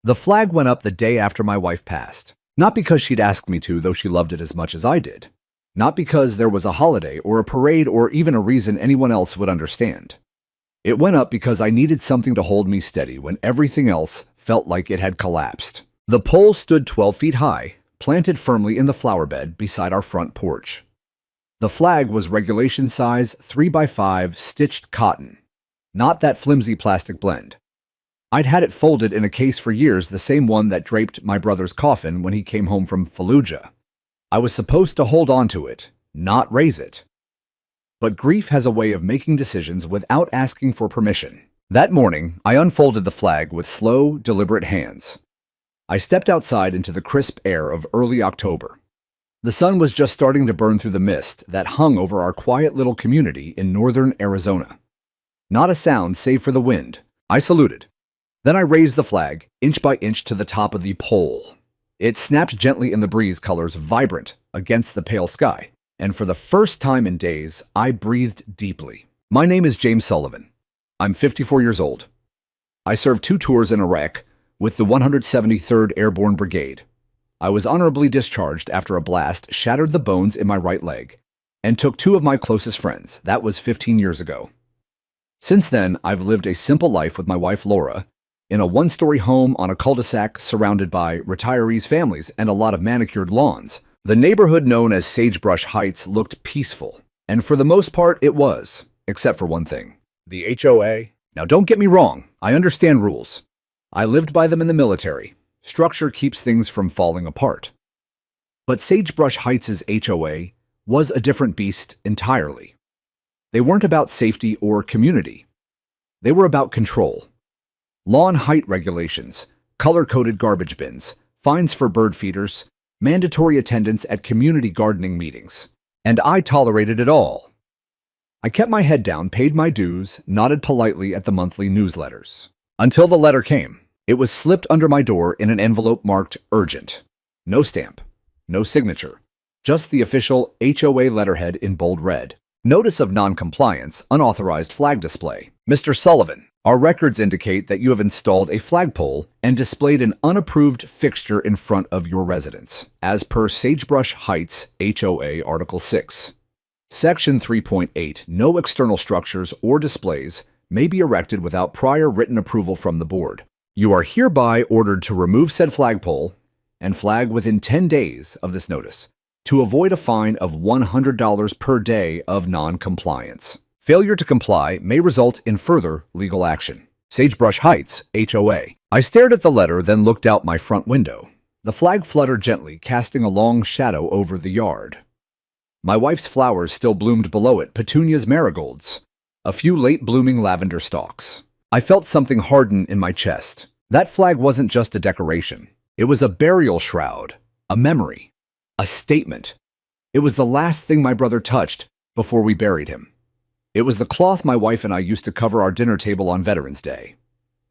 The flag went up the day after my wife passed. Not because she'd asked me to, though she loved it as much as I did. Not because there was a holiday or a parade or even a reason anyone else would understand. It went up because I needed something to hold me steady when everything else felt like it had collapsed. The pole stood 12 feet high, planted firmly in the flower bed beside our front porch. The flag was regulation size 3x5 stitched cotton, not that flimsy plastic blend. I'd had it folded in a case for years, the same one that draped my brother's coffin when he came home from Fallujah. I was supposed to hold on to it, not raise it. But grief has a way of making decisions without asking for permission. That morning, I unfolded the flag with slow, deliberate hands. I stepped outside into the crisp air of early October. The sun was just starting to burn through the mist that hung over our quiet little community in northern Arizona. Not a sound save for the wind. I saluted. Then I raised the flag, inch by inch, to the top of the pole. It snapped gently in the breeze, colors vibrant against the pale sky. And for the first time in days, I breathed deeply. My name is James Sullivan. I'm 54 years old. I served 2 tours in Iraq with the 173rd Airborne Brigade. I was honorably discharged after a blast shattered the bones in my right leg and took 2 of my closest friends. That was 15 years ago. Since then, I've lived a simple life with my wife, Laura, in a 1-story home on a cul-de-sac surrounded by retirees' families and a lot of manicured lawns. The neighborhood known as Sagebrush Heights looked peaceful, and for the most part it was, except for one thing. The HOA. Now don't get me wrong, I understand rules. I lived by them in the military. Structure keeps things from falling apart. But Sagebrush Heights' HOA was a different beast entirely. They weren't about safety or community. They were about control. Lawn height regulations, color-coded garbage bins, fines for bird feeders, mandatory attendance at community gardening meetings. And I tolerated it all. I kept my head down, paid my dues, nodded politely at the monthly newsletters. Until the letter came. It was slipped under my door in an envelope marked urgent. No stamp, no signature, just the official HOA letterhead in bold red. Notice of non-compliance, unauthorized flag display. Mr. Sullivan, our records indicate that you have installed a flagpole and displayed an unapproved fixture in front of your residence, as per Sagebrush Heights HOA Article 6. Section 3.8, no external structures or displays may be erected without prior written approval from the board. You are hereby ordered to remove said flagpole and flag within 10 days of this notice to avoid a fine of $100 per day of non-compliance. Failure to comply may result in further legal action. Sagebrush Heights, HOA. I stared at the letter, then looked out my front window. The flag fluttered gently, casting a long shadow over the yard. My wife's flowers still bloomed below it, petunias, marigolds, a few late-blooming lavender stalks. I felt something harden in my chest. That flag wasn't just a decoration. It was a burial shroud, a memory, a statement. It was the last thing my brother touched before we buried him. It was the cloth my wife and I used to cover our dinner table on Veterans Day.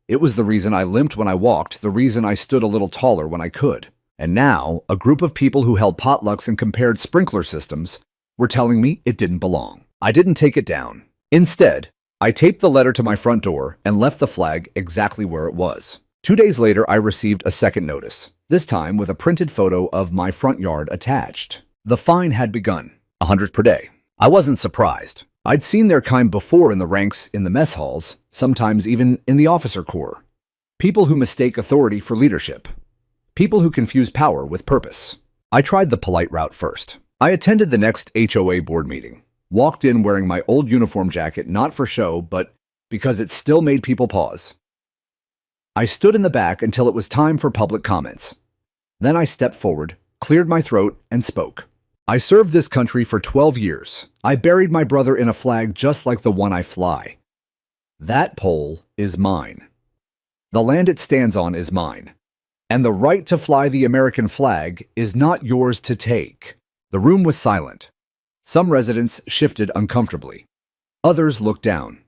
It was the reason I limped when I walked, the reason I stood a little taller when I could. And now, a group of people who held potlucks and compared sprinkler systems were telling me it didn't belong. I didn't take it down. Instead, I taped the letter to my front door and left the flag exactly where it was. 2 days later, I received a second notice, this time with a printed photo of my front yard attached. The fine had begun, $100 per day. I wasn't surprised. I'd seen their kind before in the ranks in the mess halls, sometimes even in the officer corps. People who mistake authority for leadership. People who confuse power with purpose. I tried the polite route first. I attended the next HOA board meeting. Walked in wearing my old uniform jacket, not for show, but because it still made people pause. I stood in the back until it was time for public comments. Then I stepped forward, cleared my throat, and spoke. I served this country for 12 years. I buried my brother in a flag just like the one I fly. That pole is mine. The land it stands on is mine. And the right to fly the American flag is not yours to take. The room was silent. Some residents shifted uncomfortably. Others looked down.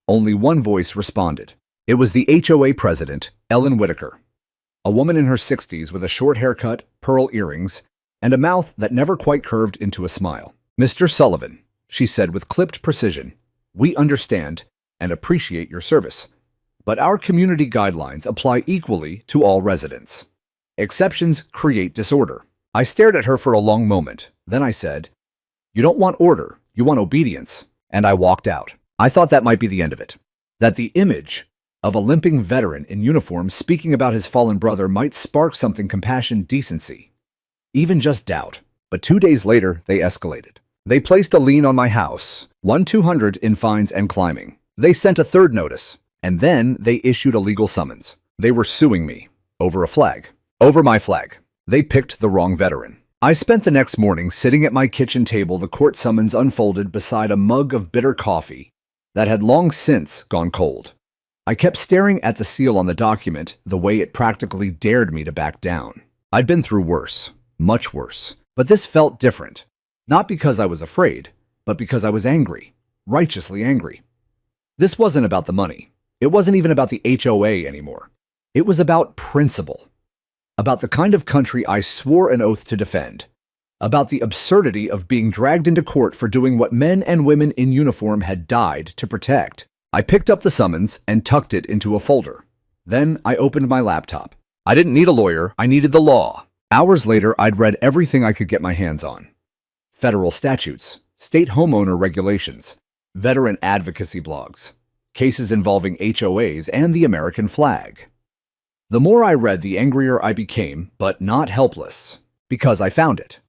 Only one voice responded. It was the HOA president, Ellen Whitaker, a woman in her 60s with a short haircut, pearl earrings, and a mouth that never quite curved into a smile. Mr. Sullivan, she said with clipped precision, we understand and appreciate your service, but our community guidelines apply equally to all residents. Exceptions create disorder. I stared at her for a long moment. Then I said, "You don't want order, you want obedience." And I walked out. I thought that might be the end of it. That the image of a limping veteran in uniform speaking about his fallen brother might spark something compassion, decency, even just doubt. But 2 days later, they escalated. They placed a lien on my house, 1,200 in fines and climbing. They sent a third notice, and then they issued a legal summons. They were suing me over a flag. Over my flag. They picked the wrong veteran. I spent the next morning sitting at my kitchen table, the court summons unfolded beside a mug of bitter coffee that had long since gone cold. I kept staring at the seal on the document, the way it practically dared me to back down. I'd been through worse, much worse, but this felt different. Not because I was afraid, but because I was angry, righteously angry. This wasn't about the money. It wasn't even about the HOA anymore. It was about principle. About the kind of country I swore an oath to defend. About the absurdity of being dragged into court for doing what men and women in uniform had died to protect. I picked up the summons and tucked it into a folder. Then I opened my laptop. I didn't need a lawyer, I needed the law. Hours later, I'd read everything I could get my hands on. Federal statutes, state homeowner regulations, veteran advocacy blogs, cases involving HOAs and the American flag. The more I read, the angrier I became, but not helpless, because I found it.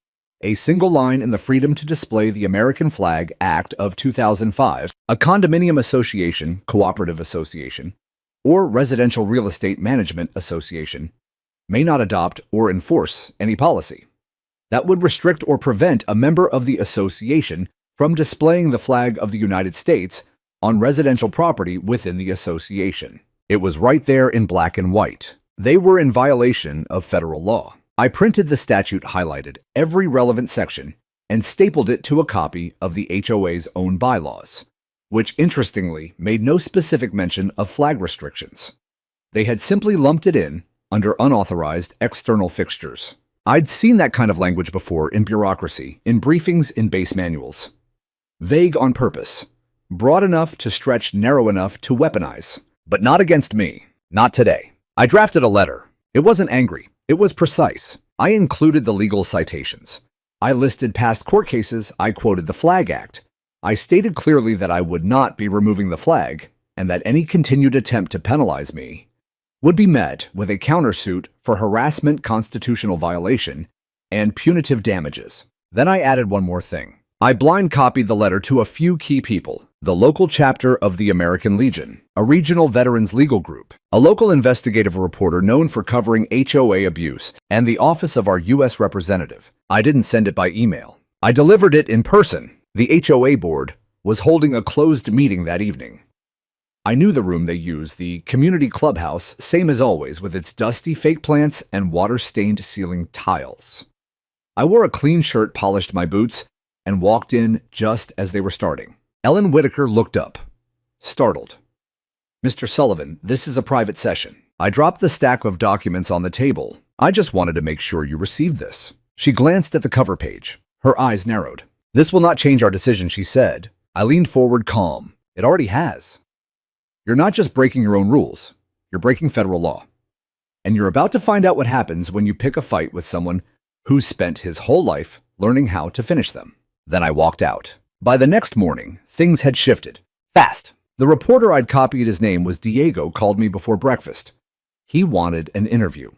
A single line in the Freedom to Display the American Flag Act of 2005, a condominium association, cooperative association, or residential real estate management association may not adopt or enforce any policy that would restrict or prevent a member of the association from displaying the flag of the United States on residential property within the association. It was right there in black and white. They were in violation of federal law. I printed the statute, highlighted every relevant section, and stapled it to a copy of the HOA's own bylaws, which interestingly made no specific mention of flag restrictions. They had simply lumped it in under unauthorized external fixtures. I'd seen that kind of language before in bureaucracy, in briefings, in base manuals. Vague on purpose, broad enough to stretch, narrow enough to weaponize. But not against me. Not today. I drafted a letter. It wasn't angry. It was precise. I included the legal citations. I listed past court cases. I quoted the Flag Act. I stated clearly that I would not be removing the flag, and that any continued attempt to penalize me would be met with a countersuit for harassment, constitutional violation, and punitive damages. Then I added one more thing. I blind copied the letter to a few key people: the local chapter of the American Legion, a regional veterans legal group, a local investigative reporter known for covering HOA abuse, and the office of our U.S. representative. I didn't send it by email. I delivered it in person. The HOA board was holding a closed meeting that evening. I knew the room they used, the community clubhouse, same as always, with its dusty fake plants and water-stained ceiling tiles. I wore a clean shirt, polished my boots, and walked in just as they were starting. Ellen Whitaker looked up, startled. "Mr. Sullivan, this is a private session." I dropped the stack of documents on the table. "I just wanted to make sure you received this." She glanced at the cover page. Her eyes narrowed. "This will not change our decision," she said. I leaned forward, calm. "It already has. You're not just breaking your own rules. You're breaking federal law. And you're about to find out what happens when you pick a fight with someone who's spent his whole life learning how to finish them." Then I walked out. By the next morning, things had shifted. Fast. The reporter I'd copied, his name was Diego, called me before breakfast. He wanted an interview.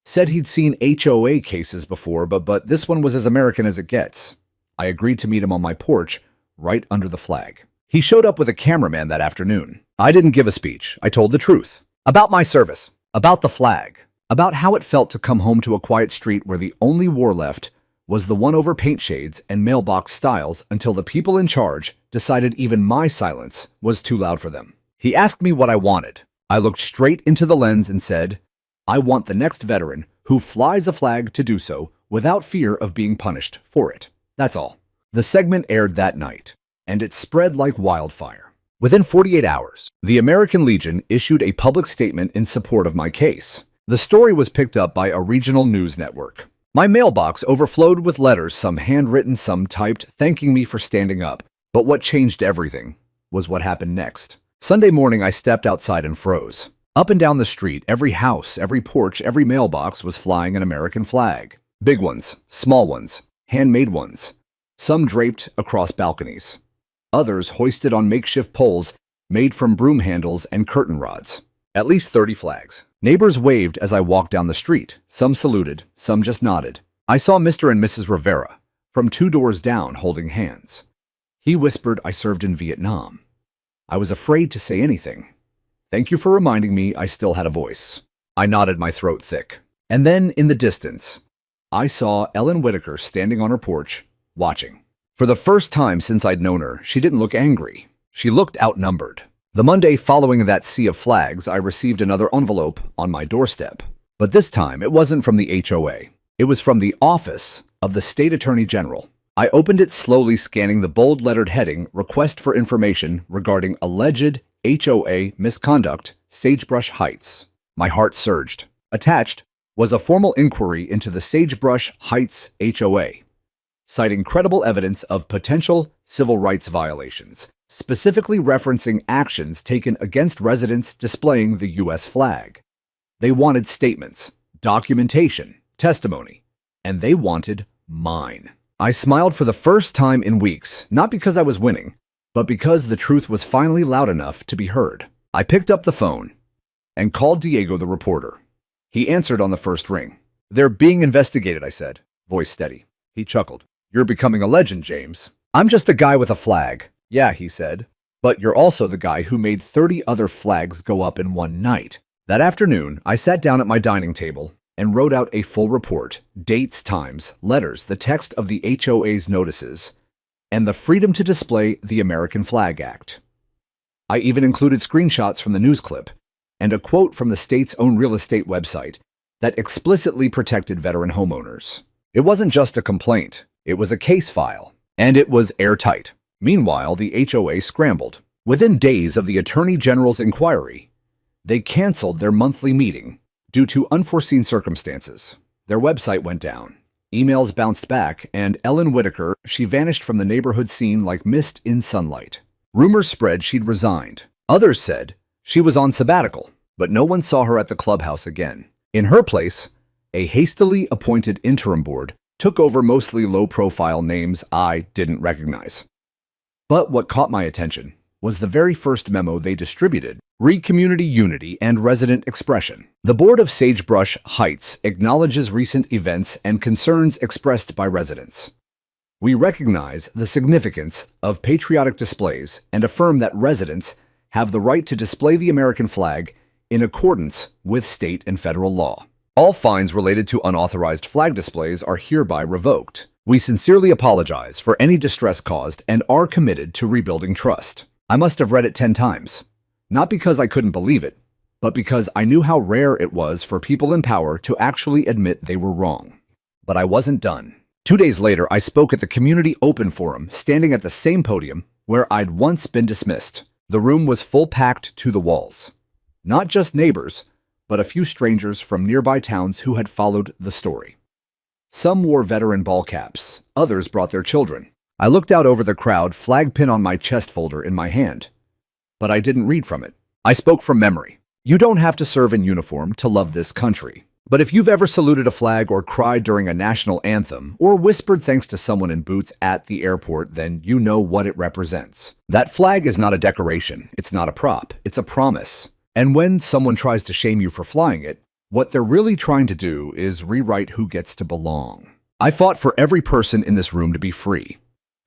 Said he'd seen HOA cases before, but this one was as American as it gets. I agreed to meet him on my porch, right under the flag. He showed up with a cameraman that afternoon. I didn't give a speech. I told the truth. About my service. About the flag. About how it felt to come home to a quiet street where the only war left was the one over paint shades and mailbox styles, until the people in charge decided even my silence was too loud for them. He asked me what I wanted. I looked straight into the lens and said, "I want the next veteran who flies a flag to do so without fear of being punished for it. That's all." The segment aired that night, and it spread like wildfire. Within 48 hours, the American Legion issued a public statement in support of my case. The story was picked up by a regional news network. My mailbox overflowed with letters, some handwritten, some typed, thanking me for standing up. But what changed everything was what happened next. Sunday morning, I stepped outside and froze. Up and down the street, every house, every porch, every mailbox was flying an American flag. Big ones, small ones, handmade ones. Some draped across balconies. Others hoisted on makeshift poles made from broom handles and curtain rods. At least 30 flags. Neighbors waved as I walked down the street. Some saluted, some just nodded. I saw Mr. and Mrs. Rivera from 2 doors down holding hands. He whispered I served in Vietnam. I was afraid to say anything. Thank you for reminding me I still had a voice. I nodded, my throat thick. And then, in the distance, I saw Ellen Whitaker standing on her porch, watching. For the first time since I'd known her, she didn't look angry. She looked outnumbered. The Monday following that sea of flags, I received another envelope on my doorstep. But this time, it wasn't from the HOA. It was from the Office of the State Attorney General. I opened it slowly, scanning the bold-lettered heading, Request for Information Regarding Alleged HOA Misconduct, Sagebrush Heights. My heart surged. Attached was a formal inquiry into the Sagebrush Heights HOA, citing credible evidence of potential civil rights violations, specifically referencing actions taken against residents displaying the U.S. flag. They wanted statements, documentation, testimony, and they wanted mine. I smiled for the first time in weeks, not because I was winning, but because the truth was finally loud enough to be heard. I picked up the phone and called Diego, the reporter. He answered on the first ring. They're being investigated, I said, voice steady. He chuckled. You're becoming a legend, James. I'm just a guy with a flag. Yeah, he said. But you're also the guy who made 30 other flags go up in one night. That afternoon, I sat down at my dining table and wrote out a full report, dates, times, letters, the text of the HOA's notices, and the Freedom to Display the American Flag Act. I even included screenshots from the news clip and a quote from the state's own real estate website that explicitly protected veteran homeowners. It wasn't just a complaint, it was a case file, and it was airtight. Meanwhile, the HOA scrambled. Within days of the Attorney General's inquiry, they canceled their monthly meeting due to unforeseen circumstances. Their website went down, emails bounced back, and Ellen Whitaker, she vanished from the neighborhood scene like mist in sunlight. Rumors spread she'd resigned. Others said she was on sabbatical, but no one saw her at the clubhouse again. In her place, a hastily appointed interim board took over mostly low-profile names I didn't recognize. But what caught my attention was the very first memo they distributed, Re Community Unity and Resident Expression. The Board of Sagebrush Heights acknowledges recent events and concerns expressed by residents. We recognize the significance of patriotic displays and affirm that residents have the right to display the American flag in accordance with state and federal law. All fines related to unauthorized flag displays are hereby revoked. We sincerely apologize for any distress caused and are committed to rebuilding trust. I must have read it 10 times. Not because I couldn't believe it, but because I knew how rare it was for people in power to actually admit they were wrong. But I wasn't done. 2 days later, I spoke at the Community Open Forum, standing at the same podium where I'd once been dismissed. The room was full, packed to the walls. Not just neighbors, but a few strangers from nearby towns who had followed the story. Some wore veteran ball caps, others brought their children. I looked out over the crowd, flag pin on my chest folder in my hand. But I didn't read from it. I spoke from memory. You don't have to serve in uniform to love this country. But if you've ever saluted a flag or cried during a national anthem or whispered thanks to someone in boots at the airport, then you know what it represents. That flag is not a decoration. It's not a prop. It's a promise. And when someone tries to shame you for flying it, what they're really trying to do is rewrite who gets to belong. I fought for every person in this room to be free.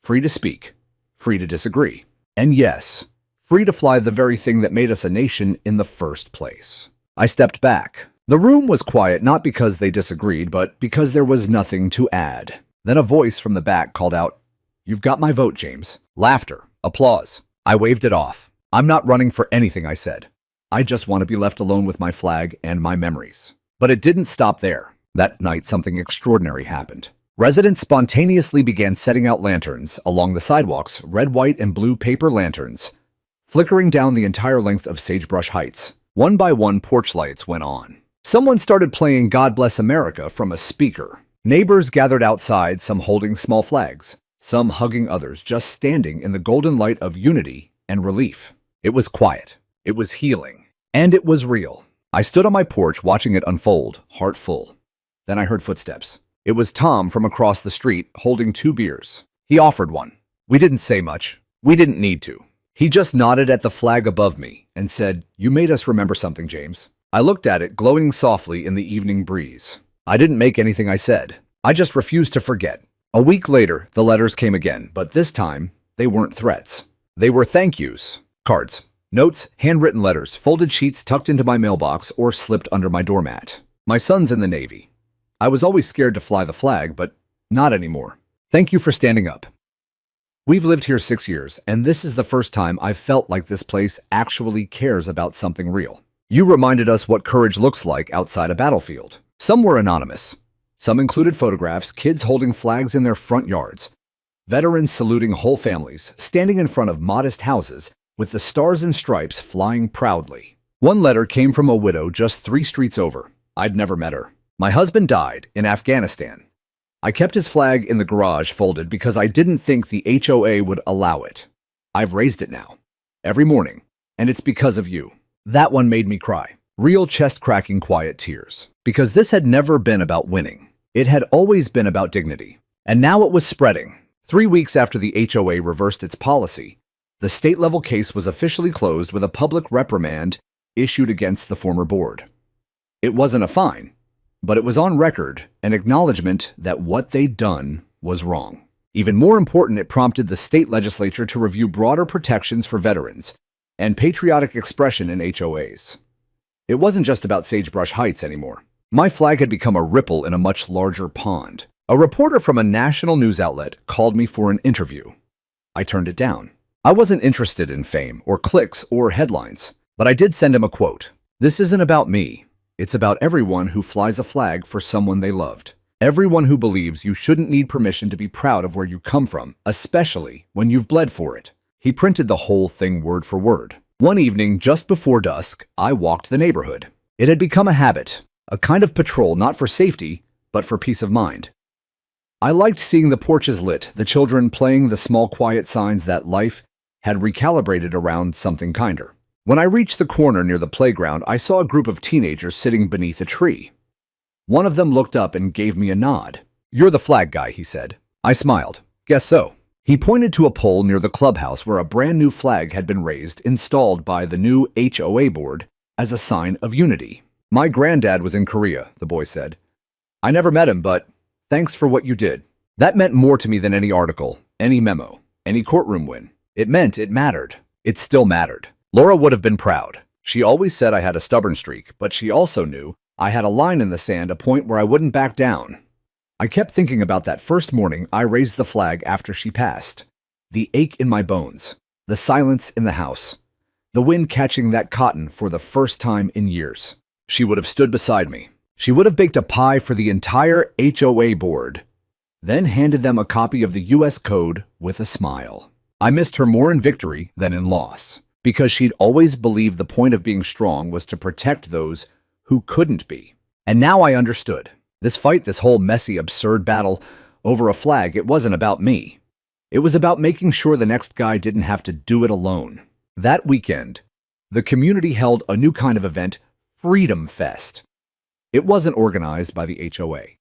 Free to speak. Free to disagree. And yes, free to fly the very thing that made us a nation in the first place. I stepped back. The room was quiet not because they disagreed, but because there was nothing to add. Then a voice from the back called out, "You've got my vote, James." Laughter. Applause. I waved it off. I'm not running for anything, I said. I just want to be left alone with my flag and my memories. But it didn't stop there. That night, something extraordinary happened. Residents spontaneously began setting out lanterns along the sidewalks, red, white, and blue paper lanterns, flickering down the entire length of Sagebrush Heights. One by one, porch lights went on. Someone started playing God Bless America from a speaker. Neighbors gathered outside, some holding small flags, some hugging others, just standing in the golden light of unity and relief. It was quiet. It was healing. And it was real. I stood on my porch watching it unfold, heart full. Then I heard footsteps. It was Tom from across the street holding 2 beers. He offered one. We didn't say much. We didn't need to. He just nodded at the flag above me and said, "You made us remember something, James." I looked at it glowing softly in the evening breeze. I didn't make anything I said. I just refused to forget. A week later, the letters came again, but this time, they weren't threats. They were thank yous, cards, notes, handwritten letters, folded sheets tucked into my mailbox or slipped under my doormat. My son's in the Navy. I was always scared to fly the flag, but not anymore. Thank you for standing up. We've lived here 6 years, and this is the first time I've felt like this place actually cares about something real. You reminded us what courage looks like outside a battlefield. Some were anonymous. Some included photographs, kids holding flags in their front yards, veterans saluting whole families, standing in front of modest houses with the stars and stripes flying proudly. One letter came from a widow just 3 streets over. I'd never met her. My husband died in Afghanistan. I kept his flag in the garage folded because I didn't think the HOA would allow it. I've raised it now, every morning, and it's because of you. That one made me cry. Real chest-cracking quiet tears. Because this had never been about winning. It had always been about dignity. And now it was spreading. 3 weeks after the HOA reversed its policy, the state-level case was officially closed with a public reprimand issued against the former board. It wasn't a fine, but it was on record an acknowledgement that what they'd done was wrong. Even more important, it prompted the state legislature to review broader protections for veterans and patriotic expression in HOAs. It wasn't just about Sagebrush Heights anymore. My flag had become a ripple in a much larger pond. A reporter from a national news outlet called me for an interview. I turned it down. I wasn't interested in fame or clicks or headlines, but I did send him a quote. "This isn't about me. It's about everyone who flies a flag for someone they loved. Everyone who believes you shouldn't need permission to be proud of where you come from, especially when you've bled for it." He printed the whole thing word for word. One evening, just before dusk, I walked the neighborhood. It had become a habit, a kind of patrol not for safety, but for peace of mind. I liked seeing the porches lit, the children playing the small quiet signs that life had recalibrated around something kinder. When I reached the corner near the playground, I saw a group of teenagers sitting beneath a tree. One of them looked up and gave me a nod. "You're the flag guy," he said. I smiled. "Guess so." He pointed to a pole near the clubhouse where a brand new flag had been raised, installed by the new HOA board as a sign of unity. "My granddad was in Korea," the boy said. "I never met him, but thanks for what you did." That meant more to me than any article, any memo, any courtroom win. It meant it mattered. It still mattered. Laura would have been proud. She always said I had a stubborn streak, but she also knew I had a line in the sand, a point where I wouldn't back down. I kept thinking about that first morning I raised the flag after she passed. The ache in my bones, the silence in the house, the wind catching that cotton for the first time in years. She would have stood beside me. She would have baked a pie for the entire HOA board, then handed them a copy of the US Code with a smile. I missed her more in victory than in loss, because she'd always believed the point of being strong was to protect those who couldn't be. And now I understood. This fight, this whole messy, absurd battle over a flag, it wasn't about me. It was about making sure the next guy didn't have to do it alone. That weekend, the community held a new kind of event, Freedom Fest. It wasn't organized by the HOA.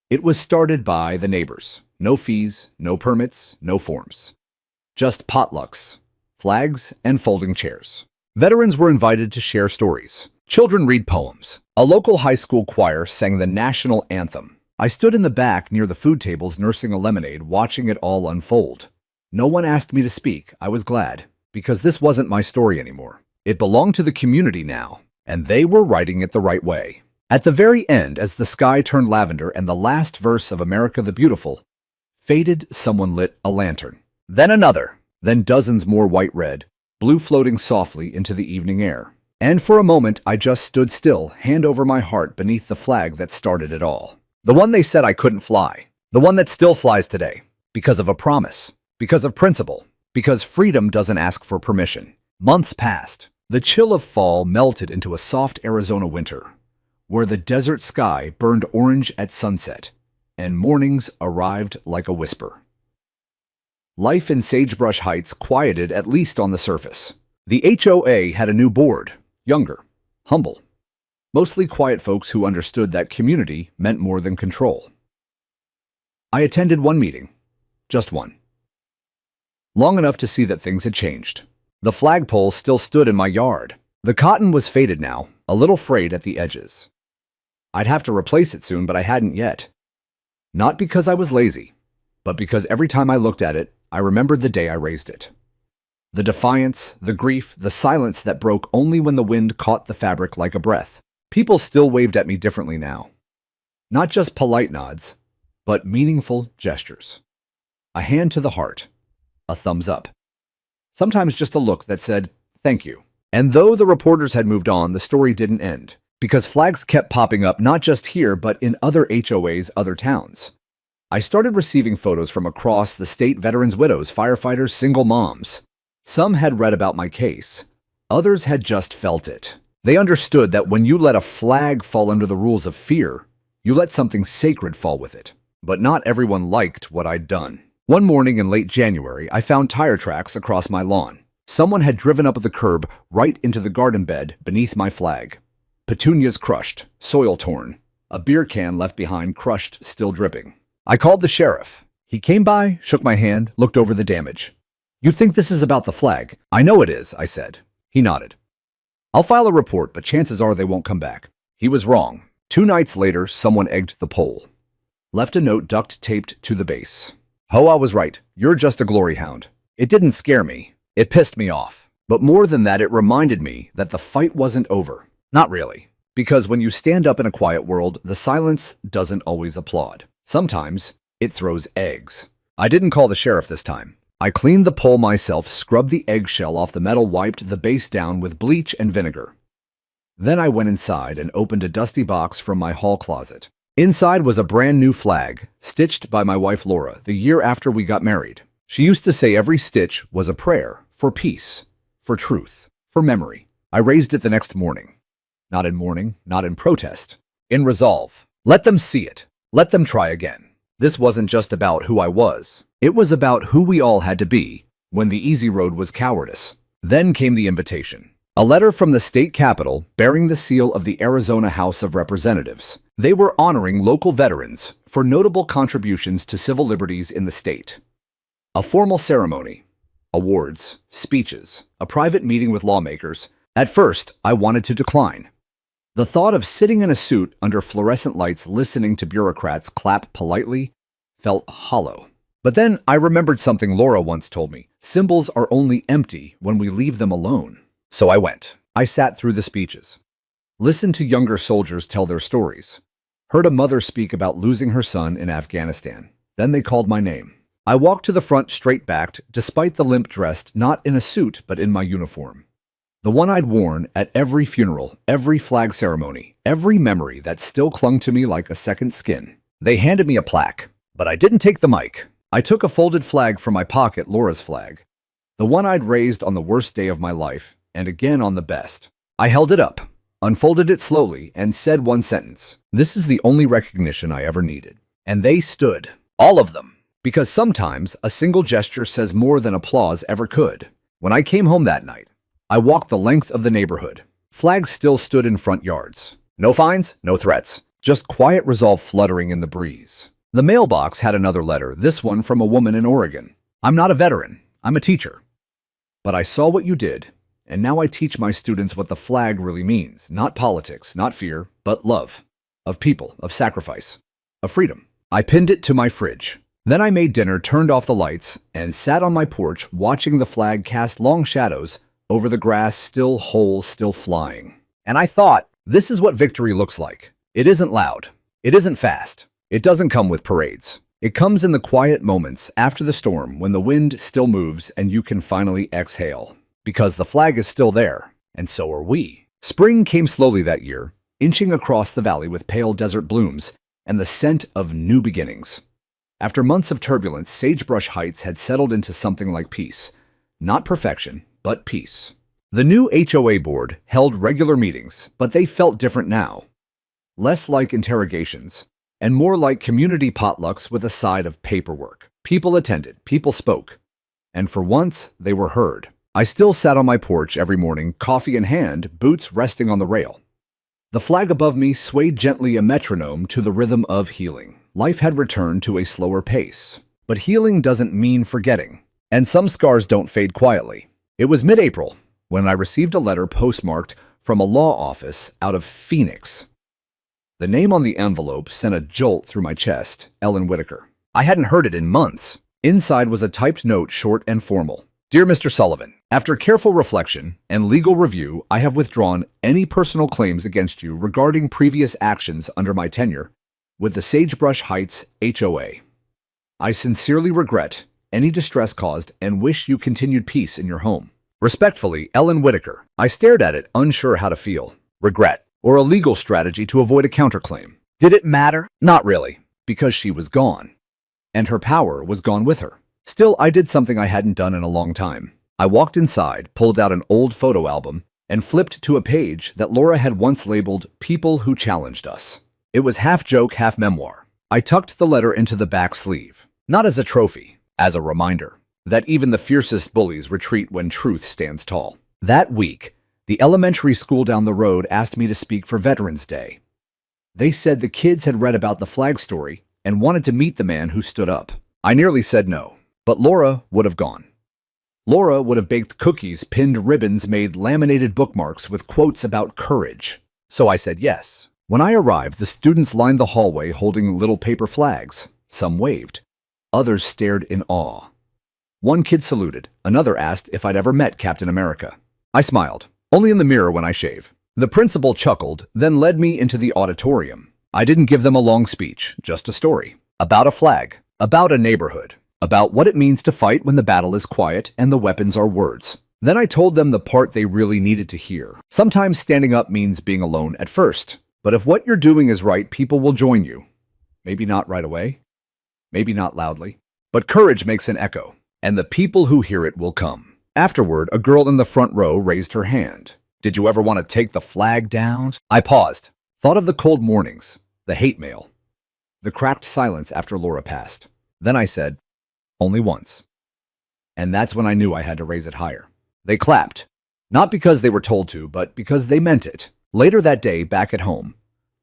It was started by the neighbors. No fees, no permits, no forms. Just potlucks, flags, and folding chairs. Veterans were invited to share stories. Children read poems. A local high school choir sang the national anthem. I stood in the back near the food tables nursing a lemonade, watching it all unfold. No one asked me to speak. I was glad, because this wasn't my story anymore. It belonged to the community now, and they were writing it the right way. At the very end, as the sky turned lavender and the last verse of America the Beautiful faded, someone lit a lantern. Then another, then dozens more white-red, blue floating softly into the evening air. And for a moment, I just stood still, hand over my heart beneath the flag that started it all. The one they said I couldn't fly. The one that still flies today. Because of a promise. Because of principle. Because freedom doesn't ask for permission. Months passed. The chill of fall melted into a soft Arizona winter, where the desert sky burned orange at sunset, and mornings arrived like a whisper. Life in Sagebrush Heights quieted, at least on the surface. The HOA had a new board, younger, humble, mostly quiet folks who understood that community meant more than control. I attended one meeting, just one, long enough to see that things had changed. The flagpole still stood in my yard. The cotton was faded now, a little frayed at the edges. I'd have to replace it soon, but I hadn't yet. Not because I was lazy, but because every time I looked at it, I remembered the day I raised it. The defiance, the grief, the silence that broke only when the wind caught the fabric like a breath. People still waved at me differently now. Not just polite nods, but meaningful gestures. A hand to the heart, a thumbs up. Sometimes just a look that said, "Thank you." And though the reporters had moved on, the story didn't end, because flags kept popping up not just here, but in other HOAs, other towns. I started receiving photos from across the state: veterans, widows, firefighters, single moms. Some had read about my case. Others had just felt it. They understood that when you let a flag fall under the rules of fear, you let something sacred fall with it. But not everyone liked what I'd done. One morning in late January, I found tire tracks across my lawn. Someone had driven up the curb right into the garden bed beneath my flag. Petunias crushed, soil torn, a beer can left behind crushed, still dripping. I called the sheriff. He came by, shook my hand, looked over the damage. "You think this is about the flag?" "I know it is," I said. He nodded. "I'll file a report, but chances are they won't come back." He was wrong. 2 nights later, someone egged the pole. Left a note duct-taped to the base. "HOA was right. You're just a glory hound." It didn't scare me. It pissed me off. But more than that, it reminded me that the fight wasn't over. Not really. Because when you stand up in a quiet world, the silence doesn't always applaud. Sometimes it throws eggs. I didn't call the sheriff this time. I cleaned the pole myself, scrubbed the eggshell off the metal, wiped the base down with bleach and vinegar. Then I went inside and opened a dusty box from my hall closet. Inside was a brand new flag, stitched by my wife Laura the year after we got married. She used to say every stitch was a prayer for peace, for truth, for memory. I raised it the next morning. Not in mourning, not in protest. In resolve. Let them see it. Let them try again. This wasn't just about who I was. It was about who we all had to be when the easy road was cowardice. Then came the invitation. A letter from the state capitol bearing the seal of the Arizona House of Representatives. They were honoring local veterans for notable contributions to civil liberties in the state. A formal ceremony, awards, speeches, a private meeting with lawmakers. At first, I wanted to decline. The thought of sitting in a suit under fluorescent lights listening to bureaucrats clap politely felt hollow. But then I remembered something Laura once told me. Symbols are only empty when we leave them alone. So I went. I sat through the speeches. Listened to younger soldiers tell their stories. Heard a mother speak about losing her son in Afghanistan. Then they called my name. I walked to the front straight-backed, despite the limp, dressed not in a suit but in my uniform. The one I'd worn at every funeral, every flag ceremony, every memory that still clung to me like a second skin. They handed me a plaque, but I didn't take the mic. I took a folded flag from my pocket, Laura's flag. The one I'd raised on the worst day of my life, and again on the best. I held it up, unfolded it slowly, and said one sentence. This is the only recognition I ever needed. And they stood. All of them. Because sometimes a single gesture says more than applause ever could. When I came home that night, I walked the length of the neighborhood. Flags still stood in front yards. No fines, no threats. Just quiet resolve fluttering in the breeze. The mailbox had another letter, this one from a woman in Oregon. I'm not a veteran. I'm a teacher. But I saw what you did, and now I teach my students what the flag really means. Not politics, not fear, but love. Of people, of sacrifice, of freedom. I pinned it to my fridge. Then I made dinner, turned off the lights, and sat on my porch watching the flag cast long shadows over the grass, still whole, still flying. And I thought, this is what victory looks like. It isn't loud. It isn't fast. It doesn't come with parades. It comes in the quiet moments after the storm when the wind still moves and you can finally exhale. Because the flag is still there, and so are we. Spring came slowly that year, inching across the valley with pale desert blooms and the scent of new beginnings. After months of turbulence, Sagebrush Heights had settled into something like peace. Not perfection, but peace. The new HOA board held regular meetings, but they felt different now. Less like interrogations, and more like community potlucks with a side of paperwork. People attended, people spoke, and for once they were heard. I still sat on my porch every morning, coffee in hand, boots resting on the rail. The flag above me swayed gently, a metronome to the rhythm of healing. Life had returned to a slower pace. But healing doesn't mean forgetting. And some scars don't fade quietly. It was mid-April when I received a letter postmarked from a law office out of Phoenix. The name on the envelope sent a jolt through my chest, Ellen Whitaker. I hadn't heard it in months. Inside was a typed note, short and formal. Dear Mr. Sullivan, after careful reflection and legal review, I have withdrawn any personal claims against you regarding previous actions under my tenure with the Sagebrush Heights HOA. I sincerely regret any distress caused and wish you continued peace in your home. Respectfully, Ellen Whitaker. I stared at it, unsure how to feel. Regret, or a legal strategy to avoid a counterclaim. Did it matter? Not really, because she was gone. And her power was gone with her. Still, I did something I hadn't done in a long time. I walked inside, pulled out an old photo album, and flipped to a page that Laura had once labeled People Who Challenged Us. It was half joke, half memoir. I tucked the letter into the back sleeve, not as a trophy, as a reminder that even the fiercest bullies retreat when truth stands tall. That week, the elementary school down the road asked me to speak for Veterans Day. They said the kids had read about the flag story and wanted to meet the man who stood up. I nearly said no, but Laura would have gone. Laura would have baked cookies, pinned ribbons, made laminated bookmarks with quotes about courage. So I said yes. When I arrived, the students lined the hallway holding little paper flags. Some waved. Others stared in awe. One kid saluted. Another asked if I'd ever met Captain America. I smiled, only in the mirror when I shave. The principal chuckled, then led me into the auditorium. I didn't give them a long speech, just a story. About a flag, about a neighborhood, about what it means to fight when the battle is quiet and the weapons are words. Then I told them the part they really needed to hear. Sometimes standing up means being alone at first. But if what you're doing is right, people will join you. Maybe not right away, maybe not loudly, but courage makes an echo, and the people who hear it will come. Afterward, a girl in the front row raised her hand. Did you ever want to take the flag down? I paused, thought of the cold mornings, the hate mail, the cracked silence after Laura passed. Then I said, only once. And that's when I knew I had to raise it higher. They clapped, not because they were told to, but because they meant it. Later that day, back at home,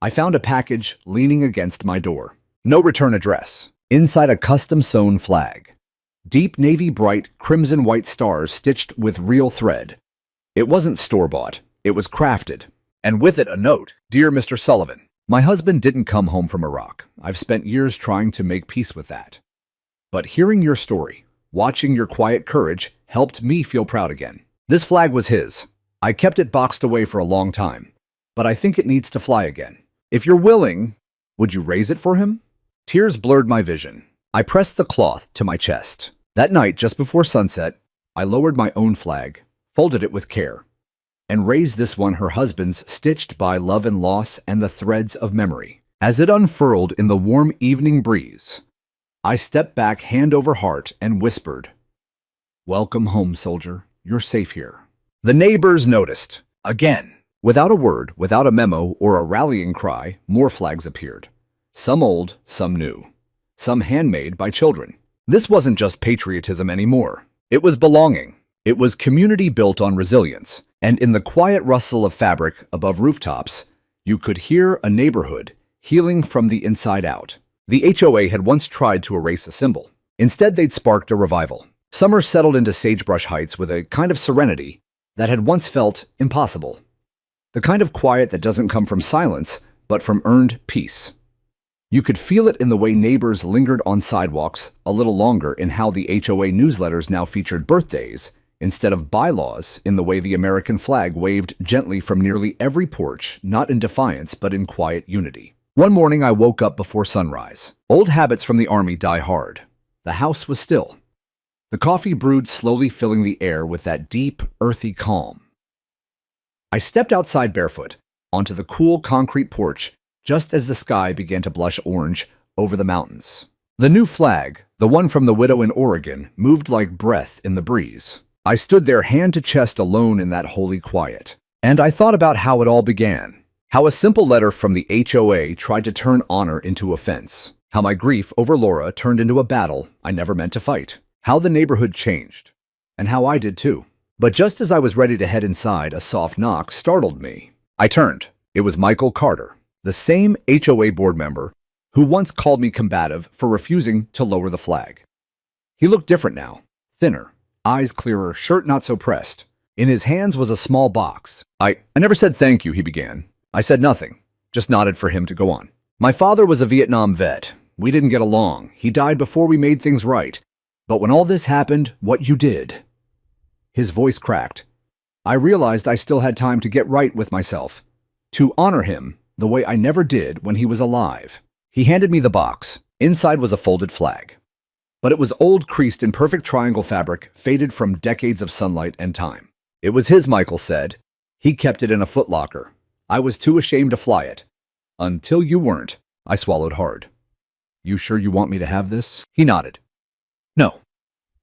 I found a package leaning against my door. No return address. Inside, a custom-sewn flag. Deep navy bright crimson-white stars stitched with real thread. It wasn't store-bought. It was crafted. And with it, a note. Dear Mr. Sullivan, my husband didn't come home from Iraq. I've spent years trying to make peace with that. But hearing your story, watching your quiet courage, helped me feel proud again. This flag was his. I kept it boxed away for a long time. But I think it needs to fly again. If you're willing, would you raise it for him? Tears blurred my vision. I pressed the cloth to my chest. That night, just before sunset, I lowered my own flag, folded it with care, and raised this one, her husband's, stitched by love and loss and the threads of memory. As it unfurled in the warm evening breeze, I stepped back, hand over heart, and whispered, "Welcome home, soldier. You're safe here." The neighbors noticed. Again. Without a word, without a memo or a rallying cry, more flags appeared. Some old, some new. Some handmade by children. This wasn't just patriotism anymore. It was belonging. It was community built on resilience. And in the quiet rustle of fabric above rooftops, you could hear a neighborhood healing from the inside out. The HOA had once tried to erase a symbol. Instead, they'd sparked a revival. Summer settled into Sagebrush Heights with a kind of serenity that had once felt impossible. The kind of quiet that doesn't come from silence, but from earned peace. You could feel it in the way neighbors lingered on sidewalks, a little longer in how the HOA newsletters now featured birthdays instead of bylaws, in the way the American flag waved gently from nearly every porch, not in defiance but in quiet unity. One morning I woke up before sunrise. Old habits from the army die hard. The house was still. The coffee brewed slowly, filling the air with that deep, earthy calm. I stepped outside barefoot, onto the cool concrete porch, just as the sky began to blush orange over the mountains. The new flag, the one from the widow in Oregon, moved like breath in the breeze. I stood there hand to chest, alone in that holy quiet. And I thought about how it all began. How a simple letter from the HOA tried to turn honor into offense. How my grief over Laura turned into a battle I never meant to fight. How the neighborhood changed. And how I did too. But just as I was ready to head inside, a soft knock startled me. I turned. It was Michael Carter, the same HOA board member who once called me combative for refusing to lower the flag. He looked different now, thinner, eyes clearer, shirt not so pressed. In his hands was a small box. I never said thank you, he began. I said nothing, just nodded for him to go on. My father was a Vietnam vet. We didn't get along. He died before we made things right. But when all this happened, what you did... His voice cracked. I realized I still had time to get right with myself, to honor him the way I never did when he was alive. He handed me the box. Inside was a folded flag. But it was old, creased in perfect triangle fabric, faded from decades of sunlight and time. It was his, Michael said. He kept it in a footlocker. I was too ashamed to fly it. Until you weren't. I swallowed hard. You sure you want me to have this? He nodded. No.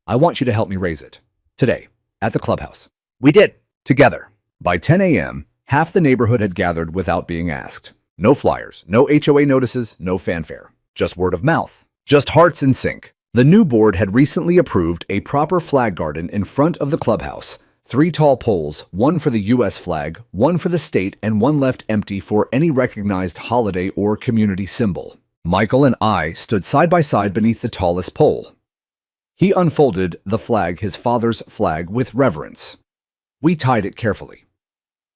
I want you to help me raise it. Today. At the clubhouse. We did. Together. By 10 a.m., half the neighborhood had gathered without being asked. No flyers, no HOA notices, no fanfare. Just word of mouth. Just hearts in sync. The new board had recently approved a proper flag garden in front of the clubhouse. 3 tall poles, 1 for the U.S. flag, 1 for the state, and 1 left empty for any recognized holiday or community symbol. Michael and I stood side by side beneath the tallest pole. He unfolded the flag, his father's flag, with reverence. We tied it carefully,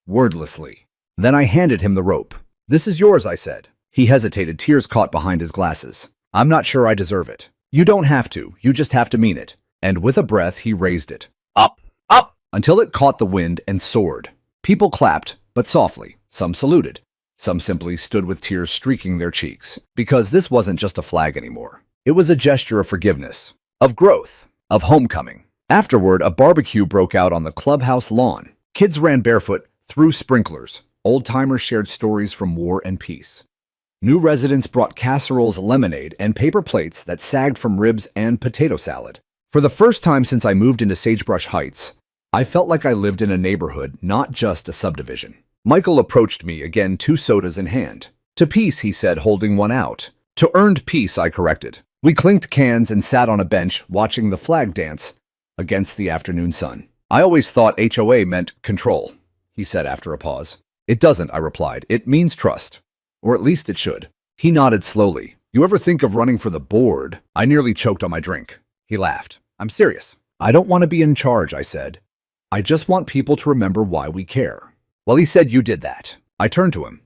wordlessly. Then I handed him the rope. This is yours, I said. He hesitated, tears caught behind his glasses. I'm not sure I deserve it. You don't have to, you just have to mean it. And with a breath, he raised it. Up, up, until it caught the wind and soared. People clapped, but softly. Some saluted. Some simply stood with tears streaking their cheeks. Because this wasn't just a flag anymore. It was a gesture of forgiveness. Of growth, of homecoming. Afterward, a barbecue broke out on the clubhouse lawn. Kids ran barefoot through sprinklers. Old-timers shared stories from war and peace. New residents brought casseroles, lemonade, and paper plates that sagged from ribs and potato salad. For the first time since I moved into Sagebrush Heights, I felt like I lived in a neighborhood, not just a subdivision. Michael approached me again, 2 sodas in hand. To peace, he said, holding one out. To earned peace, I corrected. We clinked cans and sat on a bench watching the flag dance against the afternoon sun. I always thought HOA meant control, he said after a pause. It doesn't, I replied. It means trust. Or at least it should. He nodded slowly. You ever think of running for the board? I nearly choked on my drink. He laughed. I'm serious. I don't want to be in charge, I said. I just want people to remember why we care. Well, he said you did that. I turned to him.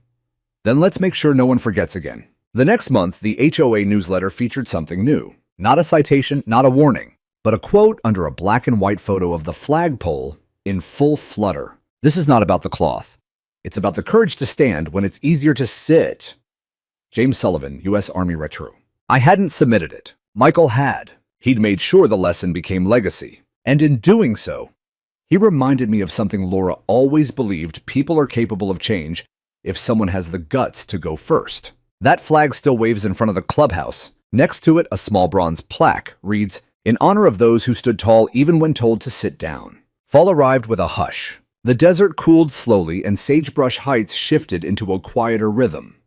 Then let's make sure no one forgets again. The next month, the HOA newsletter featured something new. Not a citation, not a warning, but a quote under a black and white photo of the flagpole in full flutter. This is not about the cloth. It's about the courage to stand when it's easier to sit. James Sullivan, U.S. Army Retro. I hadn't submitted it. Michael had. He'd made sure the lesson became legacy. And in doing so, he reminded me of something Laura always believed: people are capable of change if someone has the guts to go first. That flag still waves in front of the clubhouse. Next to it, a small bronze plaque reads, "In honor of those who stood tall even when told to sit down." Fall arrived with a hush. The desert cooled slowly and Sagebrush Heights shifted into a quieter rhythm.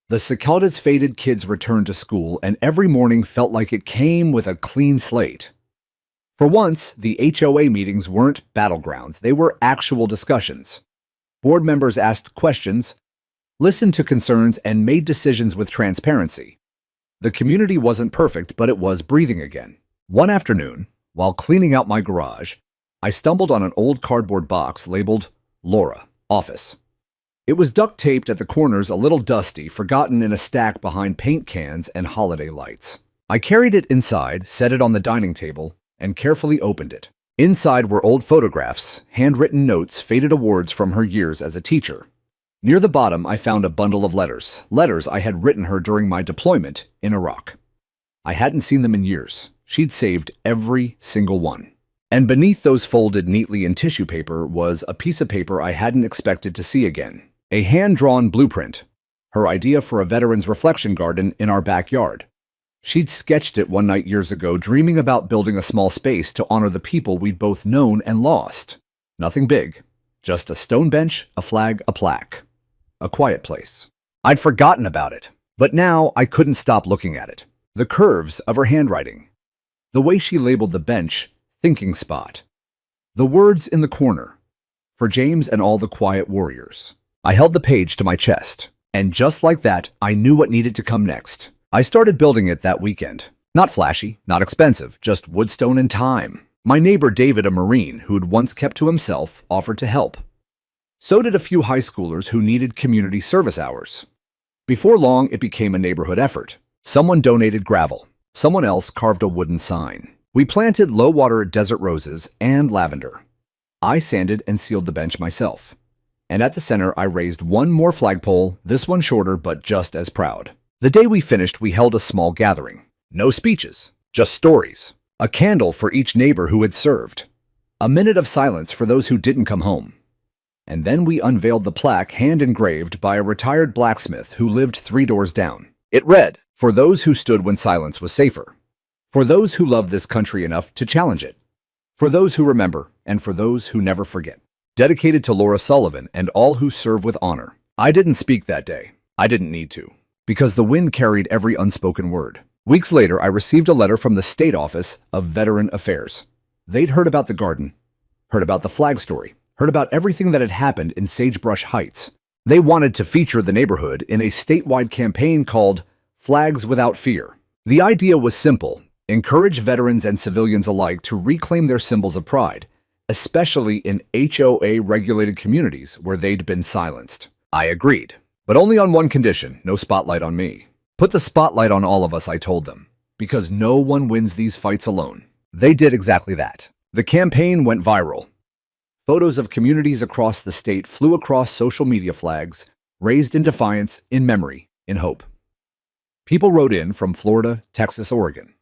The cicadas faded, kids returned to school, and every morning felt like it came with a clean slate. For once, the HOA meetings weren't battlegrounds. They were actual discussions. Board members asked questions, listened to concerns, and made decisions with transparency. The community wasn't perfect, but it was breathing again. One afternoon, while cleaning out my garage, I stumbled on an old cardboard box labeled Laura, Office. It was duct-taped at the corners, a little dusty, forgotten in a stack behind paint cans and holiday lights. I carried it inside, set it on the dining table, and carefully opened it. Inside were old photographs, handwritten notes, faded awards from her years as a teacher. Near the bottom, I found a bundle of letters I had written her during my deployment in Iraq. I hadn't seen them in years. She'd saved every single one. And beneath those, folded neatly in tissue paper, was a piece of paper I hadn't expected to see again. A hand-drawn blueprint, her idea for a veteran's reflection garden in our backyard. She'd sketched it one night years ago, dreaming about building a small space to honor the people we'd both known and lost. Nothing big, just a stone bench, a flag, a plaque. A quiet place. I'd forgotten about it, but now I couldn't stop looking at it. The curves of her handwriting. The way she labeled the bench, thinking spot. The words in the corner. For James and all the quiet warriors. I held the page to my chest, and just like that, I knew what needed to come next. I started building it that weekend. Not flashy, not expensive, just wood, stone, and time. My neighbor David, a Marine who'd once kept to himself, offered to help. So did a few high schoolers who needed community service hours. Before long, it became a neighborhood effort. Someone donated gravel. Someone else carved a wooden sign. We planted low-water desert roses and lavender. I sanded and sealed the bench myself. And at the center, I raised one more flagpole, this one shorter but just as proud. The day we finished, we held a small gathering. No speeches, just stories. A candle for each neighbor who had served. A minute of silence for those who didn't come home. And then we unveiled the plaque hand-engraved by a retired blacksmith who lived 3 doors down. It read, "For those who stood when silence was safer. For those who loved this country enough to challenge it. For those who remember, and for those who never forget." Dedicated to Laura Sullivan and all who serve with honor. I didn't speak that day. I didn't need to. Because the wind carried every unspoken word. Weeks later, I received a letter from the State Office of Veteran Affairs. They'd heard about the garden, heard about the flag story, heard about everything that had happened in Sagebrush Heights. They wanted to feature the neighborhood in a statewide campaign called Flags Without Fear. The idea was simple: encourage veterans and civilians alike to reclaim their symbols of pride, especially in HOA-regulated communities where they'd been silenced. I agreed, but only on one condition: no spotlight on me. Put the spotlight on all of us, I told them, because no one wins these fights alone. They did exactly that. The campaign went viral. Photos of communities across the state flew across social media, flags raised in defiance, in memory, in hope. People wrote in from Florida, Texas, Oregon.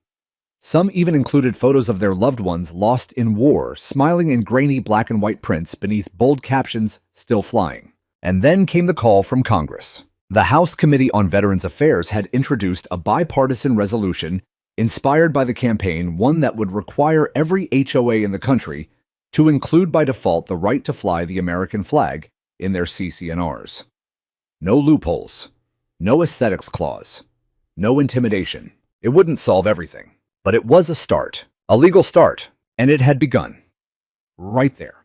Some even included photos of their loved ones lost in war, smiling in grainy black and white prints beneath bold captions, "Still flying." And then came the call from Congress. The House Committee on Veterans Affairs had introduced a bipartisan resolution inspired by the campaign, one that would require every HOA in the country to include by default the right to fly the American flag in their CC&Rs. No loopholes, no aesthetics clause, no intimidation. It wouldn't solve everything, but it was a start, a legal start, and it had begun. Right there,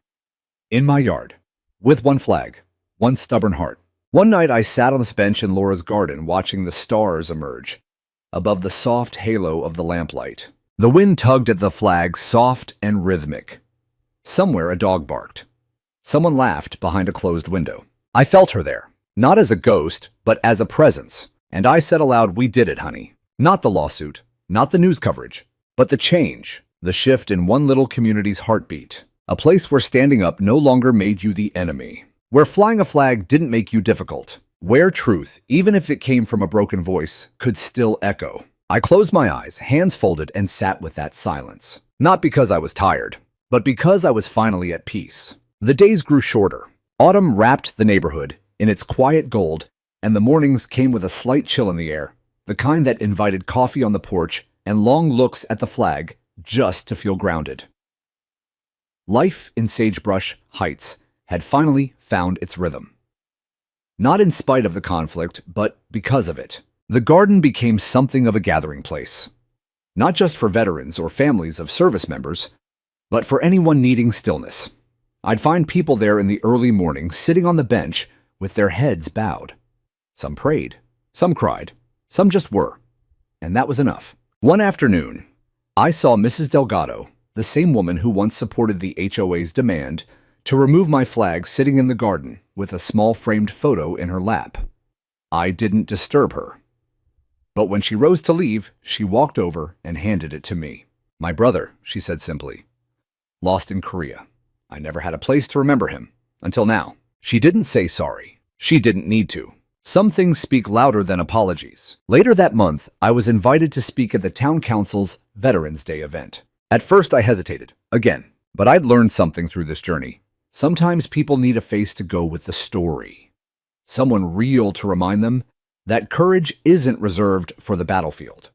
in my yard, with one flag, one stubborn heart. One night I sat on this bench in Laura's garden watching the stars emerge above the soft halo of the lamplight. The wind tugged at the flag, soft and rhythmic. Somewhere a dog barked. Someone laughed behind a closed window. I felt her there, not as a ghost, but as a presence. And I said aloud, "We did it, honey." Not the lawsuit, not the news coverage, but the change, the shift in one little community's heartbeat. A place where standing up no longer made you the enemy. Where flying a flag didn't make you difficult. Where truth, even if it came from a broken voice, could still echo. I closed my eyes, hands folded, and sat with that silence. Not because I was tired, but because I was finally at peace. The days grew shorter. Autumn wrapped the neighborhood in its quiet gold, and the mornings came with a slight chill in the air, the kind that invited coffee on the porch and long looks at the flag just to feel grounded. Life in Sagebrush Heights had finally found its rhythm. Not in spite of the conflict, but because of it. The garden became something of a gathering place. Not just for veterans or families of service members, but for anyone needing stillness. I'd find people there in the early morning, sitting on the bench with their heads bowed. Some prayed, some cried, some just were. And that was enough. One afternoon, I saw Mrs. Delgado, the same woman who once supported the HOA's demand to remove my flag, sitting in the garden with a small framed photo in her lap. I didn't disturb her. But when she rose to leave, she walked over and handed it to me. "My brother," she said simply. "Lost in Korea. I never had a place to remember him. Until now." She didn't say sorry. She didn't need to. Some things speak louder than apologies. Later that month, I was invited to speak at the town council's Veterans Day event. At first, I hesitated. Again. But I'd learned something through this journey. Sometimes people need a face to go with the story. Someone real to remind them that courage isn't reserved for the battlefield.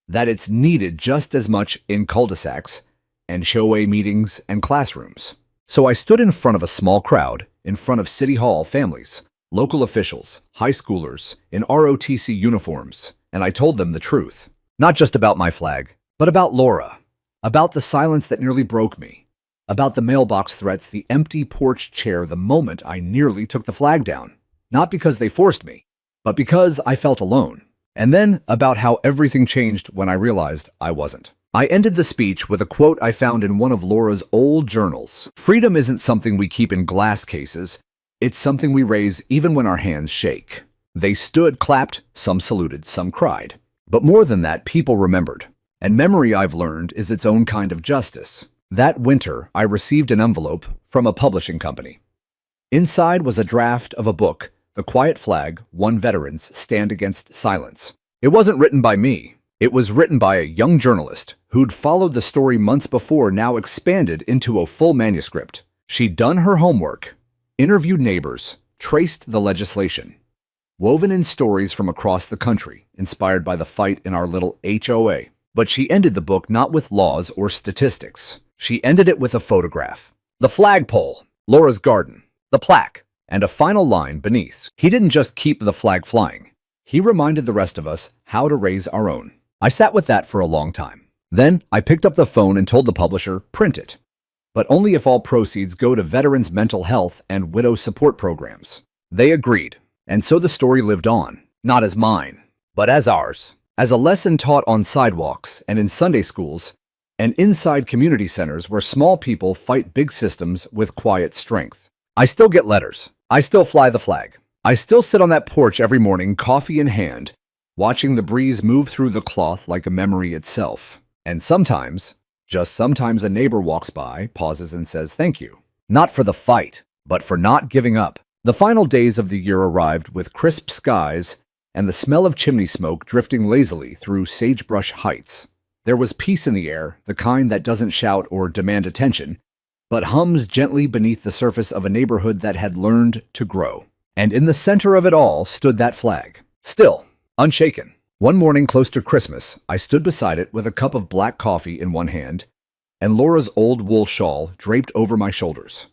That it's needed just as much in cul-de-sacs and HOA meetings and classrooms. So I stood in front of a small crowd, in front of City Hall families, local officials, high schoolers, in ROTC uniforms, and I told them the truth. Not just about my flag, but about Laura, about the silence that nearly broke me, About the mailbox threats, the empty porch chair the moment I nearly took the flag down. Not because they forced me, but because I felt alone. And then about how everything changed when I realized I wasn't. I ended the speech with a quote I found in one of Laura's old journals. Freedom isn't something we keep in glass cases. It's something we raise even when our hands shake. They stood, clapped, some saluted, some cried. But more than that, people remembered. And memory, I've learned, is its own kind of justice. That winter, I received an envelope from a publishing company. Inside was a draft of a book, The Quiet Flag, One Veterans Stand Against Silence. It wasn't written by me. It was written by a young journalist who'd followed the story months before, now expanded into a full manuscript. She'd done her homework, interviewed neighbors, traced the legislation, woven in stories from across the country, inspired by the fight in our little HOA. But she ended the book not with laws or statistics. She ended it with a photograph. The flagpole, Laura's garden, the plaque, and a final line beneath. He didn't just keep the flag flying. He reminded the rest of us how to raise our own. I sat with that for a long time. Then I picked up the phone and told the publisher, print it. But only if all proceeds go to veterans' mental health and widow support programs. They agreed. And so the story lived on, not as mine, but as ours. As a lesson taught on sidewalks and in Sunday schools, and inside community centers where small people fight big systems with quiet strength. I still get letters. I still fly the flag. I still sit on that porch every morning, coffee in hand, watching the breeze move through the cloth like a memory itself. And sometimes, just sometimes, a neighbor walks by, pauses, and says thank you. Not for the fight, but for not giving up. The final days of the year arrived with crisp skies and the smell of chimney smoke drifting lazily through sagebrush heights. There was peace in the air, the kind that doesn't shout or demand attention, but hums gently beneath the surface of a neighborhood that had learned to grow. And in the center of it all stood that flag, still, unshaken. One morning close to Christmas, I stood beside it with a cup of black coffee in one hand and Laura's old wool shawl draped over my shoulders.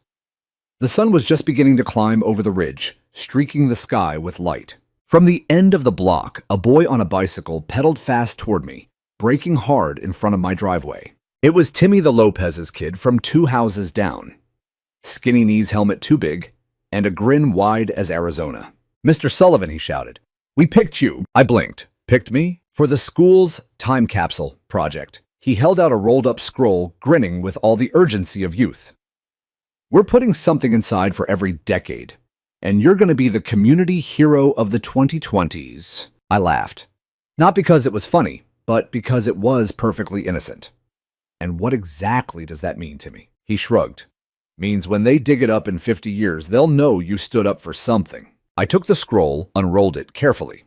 The sun was just beginning to climb over the ridge, streaking the sky with light. From the end of the block, a boy on a bicycle pedaled fast toward me, braking hard in front of my driveway. It was Timmy the Lopez's kid from 2 houses down. Skinny knees, helmet too big, and a grin wide as Arizona. "Mr. Sullivan," he shouted. "We picked you." I blinked. Picked me? For the school's time capsule project. He held out a rolled-up scroll, grinning with all the urgency of youth. "We're putting something inside for every decade, and you're going to be the community hero of the 2020s. I laughed. Not because it was funny, but because it was perfectly innocent. "And what exactly does that mean to me?" He shrugged. "Means when they dig it up in 50 years, they'll know you stood up for something." I took the scroll, unrolled it carefully.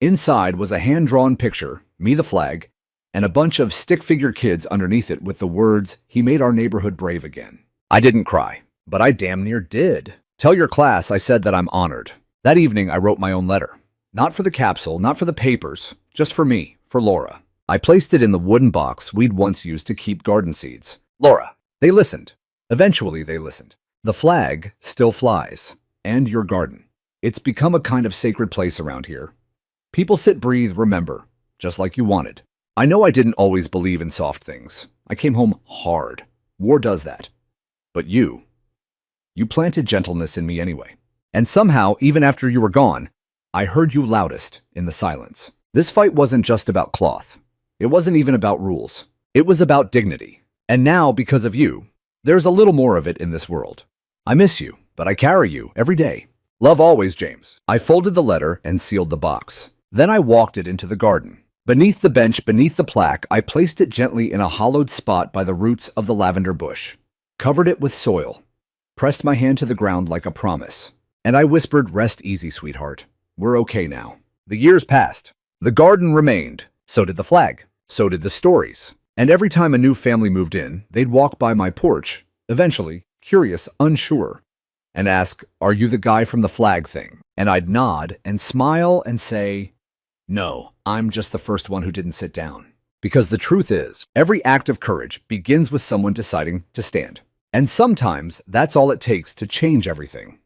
Inside was a hand-drawn picture, me the flag, and a bunch of stick-figure kids underneath it with the words, "He made our neighborhood brave again." I didn't cry, but I damn near did. "Tell your class I said that I'm honored." That evening, I wrote my own letter. Not for the capsule, not for the papers, just for me, for Laura. I placed it in the wooden box we'd once used to keep garden seeds. Laura. They listened. Eventually, they listened. The flag still flies. And your garden. It's become a kind of sacred place around here. People sit, breathe, remember, just like you wanted. I know I didn't always believe in soft things. I came home hard. War does that. But you planted gentleness in me anyway. And somehow, even after you were gone, I heard you loudest in the silence. This fight wasn't just about cloth. It wasn't even about rules. It was about dignity. And now, because of you, there's a little more of it in this world. I miss you, but I carry you every day. Love always, James. I folded the letter and sealed the box. Then I walked it into the garden. Beneath the bench, beneath the plaque, I placed it gently in a hollowed spot by the roots of the lavender bush. Covered it with soil. Pressed my hand to the ground like a promise. And I whispered, "Rest easy, sweetheart. We're okay now." The years passed. The garden remained. So did the flag. So did the stories. And every time a new family moved in, they'd walk by my porch, eventually, curious, unsure, and ask, "Are you the guy from the flag thing?" And I'd nod and smile and say, "No, I'm just the first one who didn't sit down." Because the truth is, every act of courage begins with someone deciding to stand. And sometimes that's all it takes to change everything.